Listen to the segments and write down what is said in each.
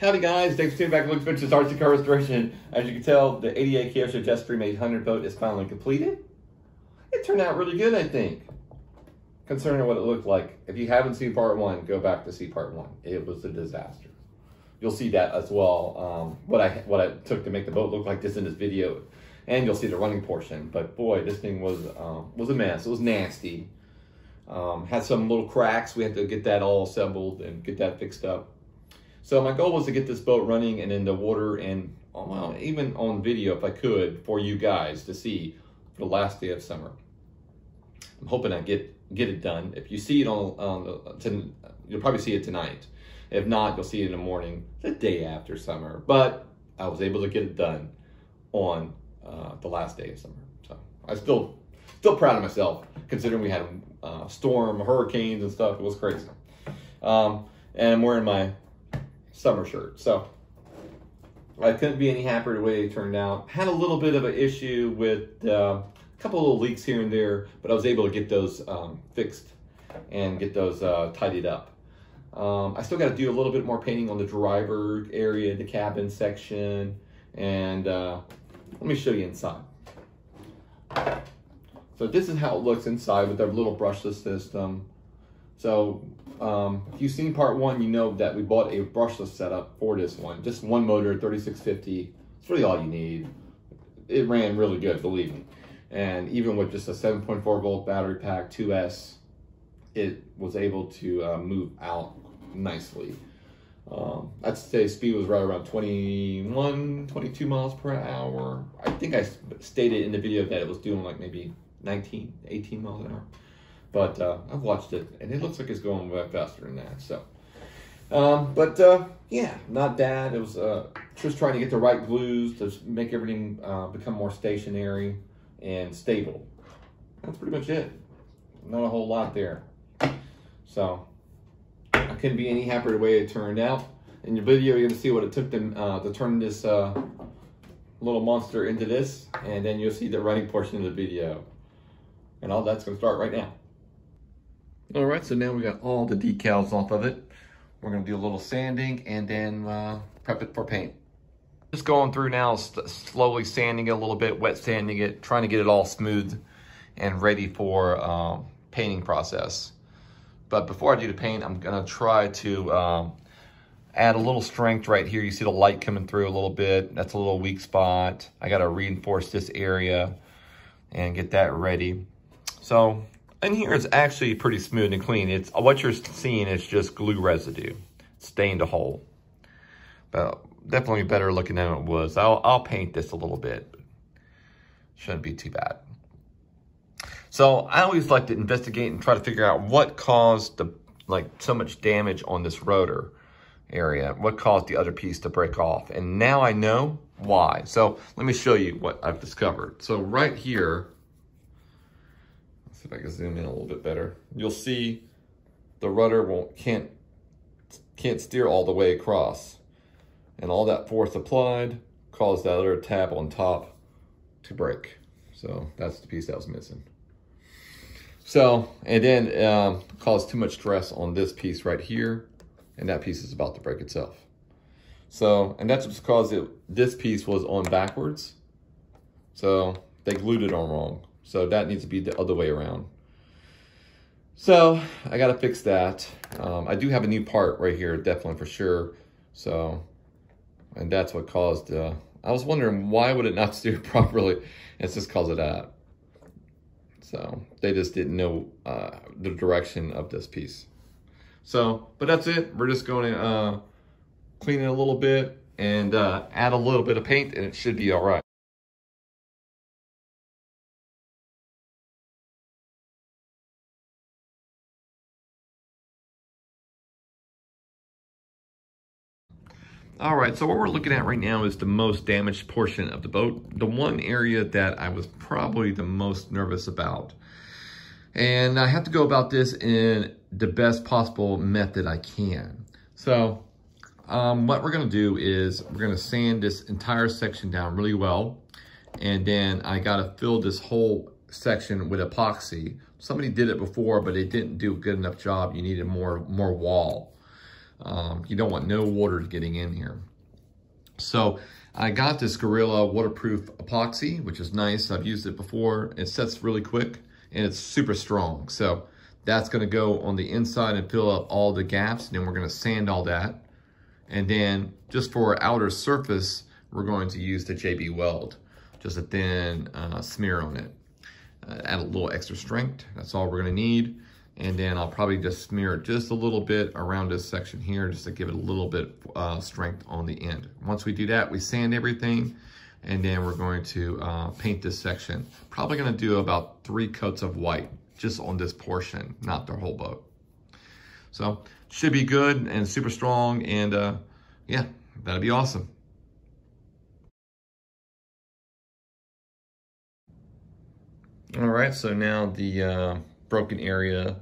Howdy guys, thanks for tuning back to Luke's Adventures RC Car Restoration. As you can tell, the 88 Kyosho Jet Stream 800 boat is finally completed. It turned out really good, I think, concerning what it looked like. If you haven't seen part one, go back to see part one. It was a disaster. You'll see that as well, what I took to make the boat look like this in this video, and you'll see the running portion. But boy, this thing was a mess. It was nasty. Had some little cracks. We had to get that all assembled and get that fixed up. So my goal was to get this boat running and in the water and well, even on video if I could for you guys to see for the last day of summer. I'm hoping I get it done. If you see it you'll probably see it tonight. If not, you'll see it in the morning, the day after summer. But I was able to get it done on the last day of summer. So I'm still proud of myself considering we had a storm, hurricanes and stuff. It was crazy. And I'm wearing my summer shirt. So I couldn't be any happier the way it turned out. Had a little bit of an issue with a couple of little leaks here and there, but I was able to get those fixed and get those tidied up. I still got to do a little bit more painting on the driver area, the cabin section, and let me show you inside. So this is how it looks inside with our little brushless system. So if you've seen part one, you know that we bought a brushless setup for this one. Just one motor, 3650. It's really all you need. It ran really good, believe me. And even with just a 7.4 volt battery pack, 2S, it was able to move out nicely. I'd say speed was right around 21, 22 miles per hour. I think I stated in the video that it was doing like maybe 19, 18 miles an hour. But I've watched it, and it looks like it's going way faster than that. So, yeah, not bad. It was just trying to get the right glues to make everything become more stationary and stable. That's pretty much it. Not a whole lot there. So, I couldn't be any happier the way it turned out. In the video, you're going to see what it took them to turn this little monster into this, and then you'll see the running portion of the video. And all that's going to start right now. All right, so now we got all the decals off of it. We're gonna do a little sanding and then prep it for paint. Just going through now, slowly sanding it a little bit, wet sanding it, trying to get it all smooth and ready for painting process. But before I do the paint, I'm gonna try to add a little strength right here. You see the light coming through a little bit. That's a little weak spot. I gotta reinforce this area and get that ready. So, in here it's actually pretty smooth and clean. It's what you're seeing is just glue residue. It's stained a hole. But definitely better looking than it was. I'll paint this a little bit. Shouldn't be too bad. So I always like to investigate and try to figure out what caused so much damage on this rotor area. What caused the other piece to break off. And now I know why. So let me show you what I've discovered. So right here, if I can zoom in a little bit better, you'll see the rudder can't steer all the way across, and all that force applied caused that other tab on top to break. So that's the piece that was missing. So, and then caused too much stress on this piece right here, and that piece is about to break itself. So, and that's because this piece was on backwards, so they glued it on wrong. So that needs to be the other way around. So I got to fix that. I do have a new part right here, definitely for sure. So, and that's what caused, I was wondering why would it not steer properly? It's just because of that. So they just didn't know the direction of this piece. So, but that's it. We're just going to clean it a little bit and add a little bit of paint, and it should be all right. All right, so what we're looking at right now is the most damaged portion of the boat. The one area that I was probably the most nervous about. And I have to go about this in the best possible method I can. So what we're gonna do is we're gonna sand this entire section down really well. And then I gotta fill this whole section with epoxy. Somebody did it before, but they didn't do a good enough job. You needed more wall. You don't want no water getting in here. So I got this Gorilla waterproof epoxy, which is nice. I've used it before. It sets really quick and it's super strong. So that's gonna go on the inside and fill up all the gaps. And then we're gonna sand all that. And then just for our outer surface, we're going to use the JB Weld, just a thin smear on it. Add a little extra strength, that's all we're gonna need. And then I'll probably just smear it just a little bit around this section here, just to give it a little bit strength on the end. Once we do that, we sand everything, and then we're going to paint this section. Probably gonna do about 3 coats of white, just on this portion, not the whole boat. So, should be good and super strong, and yeah, that'd be awesome. All right, so now the broken area,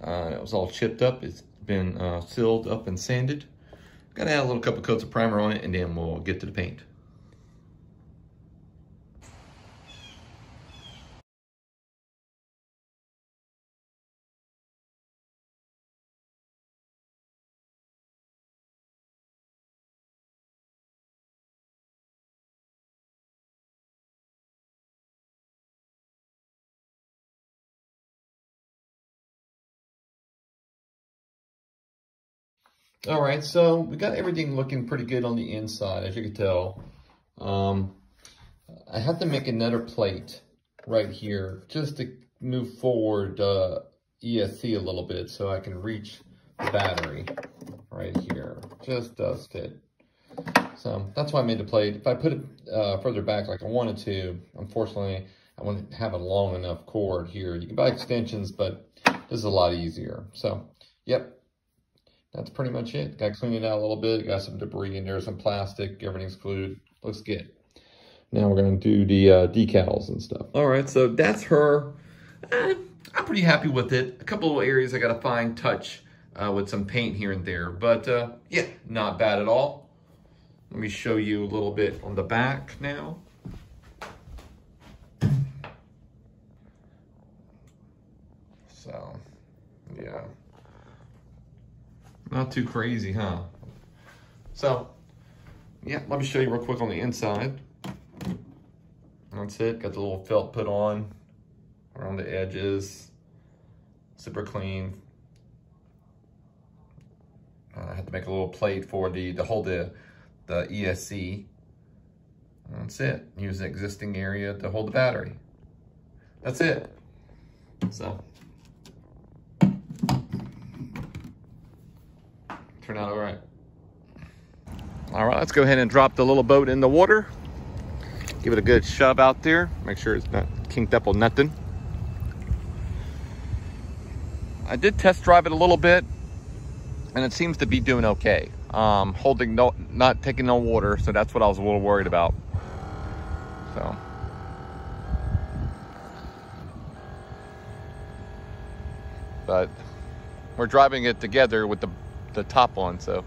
it was all chipped up. It's been sealed up and sanded. Gotta add a little couple coats of primer on it, and then we'll get to the paint. All right, so we got everything looking pretty good on the inside, as you can tell. I have to make another plate right here just to move forward ESC a little bit so I can reach the battery right here. Just does fit. So that's why I made the plate. If I put it further back like I wanted to, unfortunately, I want to have a long enough cord here. You can buy extensions, but this is a lot easier. So, yep. That's pretty much it. Got to clean it out a little bit. Got some debris in there, some plastic. Everything's glued. Looks good. Now we're going to do the decals and stuff. All right, so that's her. I'm pretty happy with it. A couple of areas I got to fine touch with some paint here and there. But yeah, not bad at all. Let me show you a little bit on the back now. So, yeah. Not too crazy, huh? So, yeah, let me show you real quick on the inside. That's it. Got the little felt put on around the edges. Super clean. I had to make a little plate for to hold the ESC. That's it. Use the existing area to hold the battery. That's it. So. Turn out all right. All right, let's go ahead and drop the little boat in the water. Give it a good shove out there. Make sure it's not kinked up on nothing. I did test drive it a little bit, and it seems to be doing okay. Not taking no water, so that's what I was a little worried about. So. But we're driving it together with the top on, so.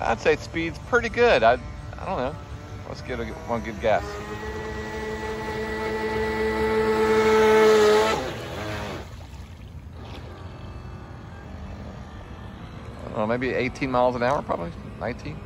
I'd say speed's pretty good. I don't know. Let's get one good guess. I don't know, maybe 18 miles an hour, probably 19.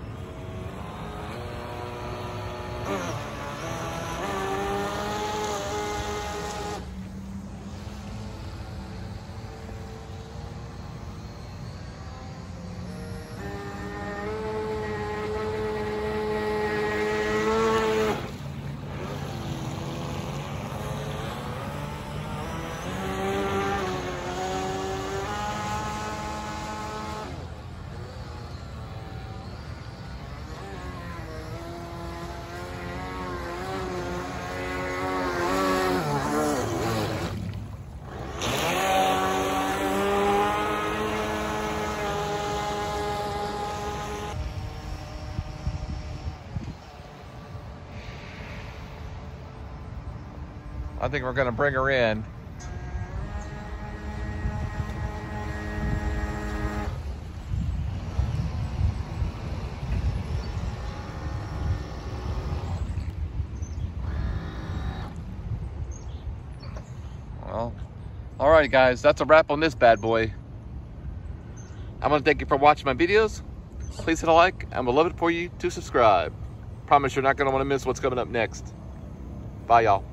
I think we're gonna bring her in. Well, all right, guys, that's a wrap on this bad boy. I want to thank you for watching my videos. Please hit a like, and we'd love it for you to subscribe. Promise you're not going to want to miss what's coming up next. Bye, y'all.